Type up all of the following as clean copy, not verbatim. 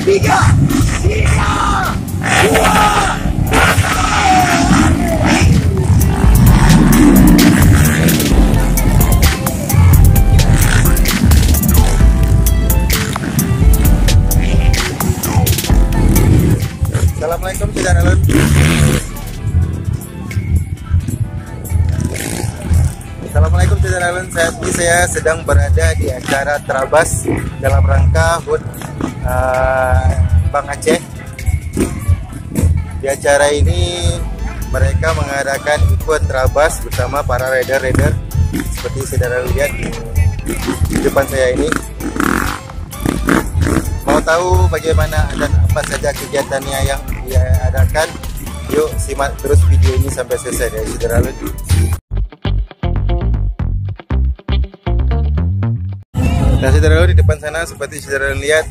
Tiga, dua. Assalamualaikum saudara Lun. Assalamualaikum saudara Lun. Saat ini saya sedang berada di acara Trabas dalam rangka HUT Bank Aceh. Di acara ini mereka mengadakan event Trabas bersama para rider-rider seperti saudara lihat di depan saya ini. Mau tahu bagaimana dan apa saja kegiatannya yang dia adakan? Yuk simak terus video ini sampai selesai ya saudara Lun. Nah saudara Lun, di depan sana seperti saudara lihat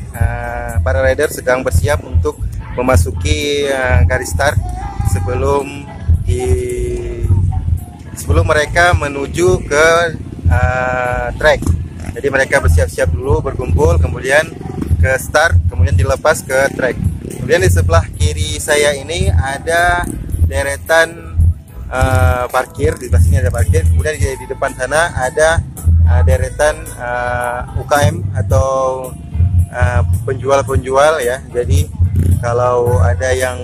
para rider sedang bersiap untuk memasuki garis start sebelum mereka menuju ke track. Jadi mereka bersiap-siap dulu, berkumpul, kemudian ke start, kemudian dilepas ke track. Kemudian di sebelah kiri saya ini ada deretan parkir, di sebelah sini ada parkir. Kemudian di depan sana ada deretan UKM atau penjual-penjual ya. Jadi kalau ada yang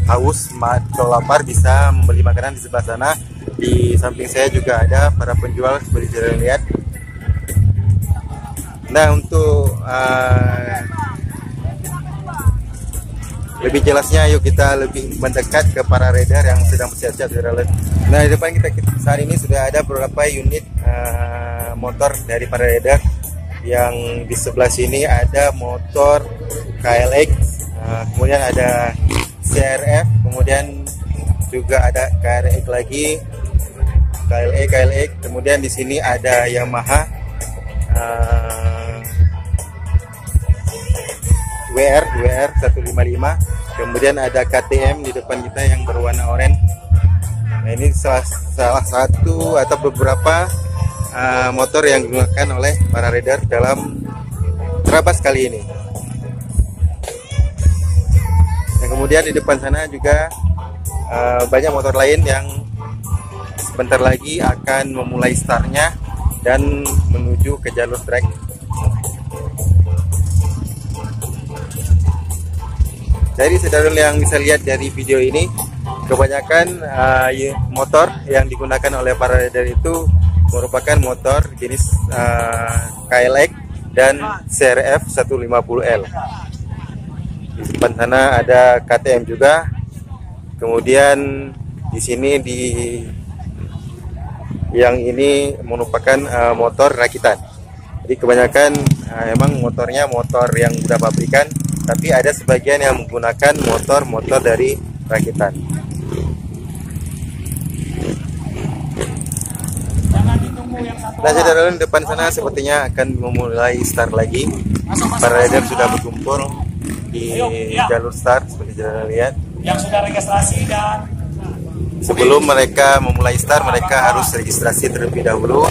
haus atau lapar bisa membeli makanan di sebelah sana. Di samping saya juga ada para penjual seperti yang lihat. Nah untuk lebih jelasnya, yuk kita lebih mendekat ke para rider yang sedang bersiap-siap. Nah di depan kita saat ini sudah ada beberapa unit motor dari para rider. Yang di sebelah sini ada motor KLX, kemudian ada CRF, kemudian juga ada KRX lagi, KLX, kemudian di sini ada Yamaha WR 155, kemudian ada KTM di depan kita yang berwarna oranye. Nah ini salah satu atau beberapa motor yang digunakan oleh para rider dalam Trabas kali ini. Dan kemudian di depan sana juga banyak motor lain yang sebentar lagi akan memulai startnya dan menuju ke jalur track. Jadi saudara yang bisa lihat dari video ini, kebanyakan motor yang digunakan oleh para rider itu merupakan motor jenis KLX dan CRF 150L. Di depan sana ada KTM juga. Kemudian di sini yang ini merupakan motor rakitan. Jadi kebanyakan emang motornya motor yang sudah pabrikan, tapi ada sebagian yang menggunakan motor-motor dari rakitan. Nah saudara di depan sana sepertinya akan memulai start lagi. Para rider sudah berkumpul di jalur start seperti saudara lihat. Yang sudah registrasi dan sebelum mereka memulai start, mereka harus registrasi terlebih dahulu.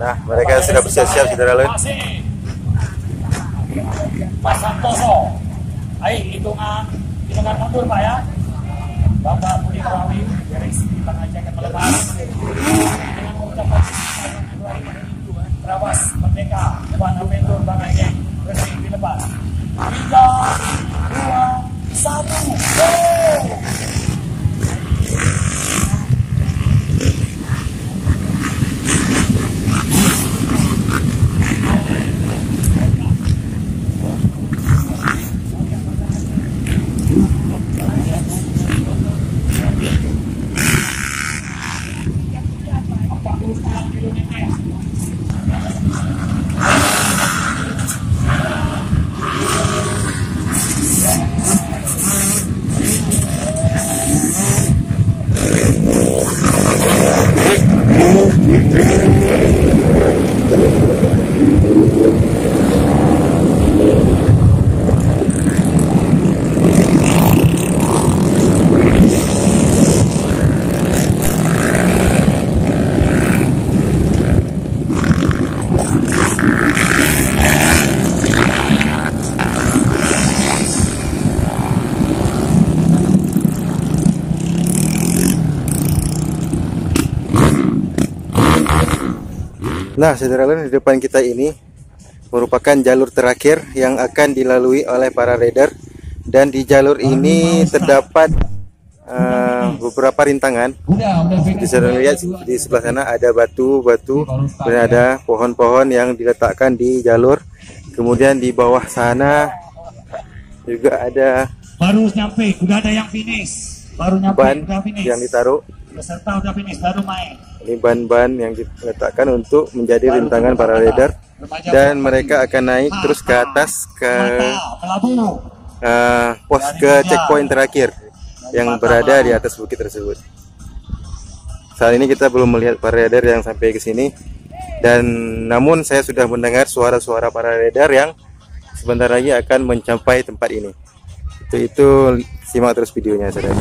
Nah, mereka sudah bersiap-siap saudara lihat. Pak Santoso, ayo hitungan mundur Pak ya. Bapak Budi Rawi, Direksi Bank Aceh akan melepas dengan mengucapkan Trabas Merdeka Dewan Aventur Bank Aceh resmi dilepas. 3, 2, 1, go! Nah, saudara di depan kita ini merupakan jalur terakhir yang akan dilalui oleh para raider, dan di jalur ini terdapat beberapa rintangan. Bisa dilihat di sebelah sana ada batu-batu dan ada pohon-pohon yang diletakkan di jalur. Kemudian di bawah sana juga ada baru nyampe, udah ada yang finish, baru nyampe, ban udah finish. yang ditaruh. Peserta udah finish, baru main. Ini ban-ban yang diletakkan untuk menjadi rintangan para rider, dan mereka akan naik terus ke atas ke pos ke checkpoint terakhir yang berada di atas bukit tersebut. Saat ini kita belum melihat para rider yang sampai ke sini, dan namun saya sudah mendengar suara-suara para rider yang sebentar lagi akan mencapai tempat ini. Itu simak terus videonya, saudara.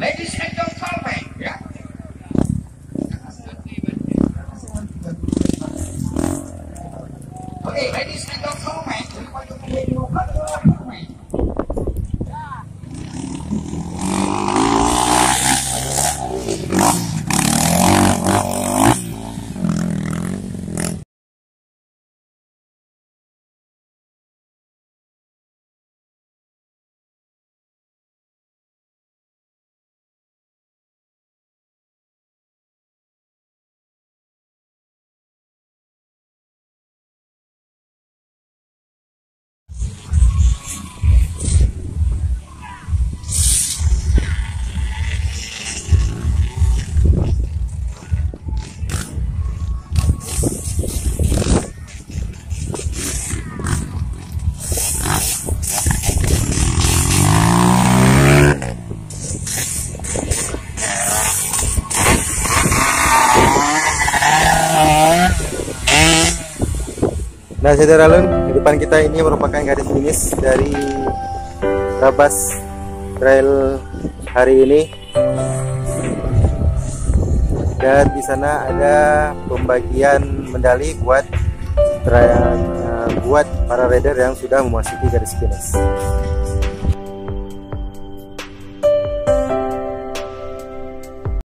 Ladies and gentlemen, ya. Oke, ladies and gentlemen, Nah, saudara Lun, di depan kita ini merupakan garis finish dari Trabas Trail hari ini. Dan di sana ada pembagian medali buat para rider yang sudah memasuki garis finish.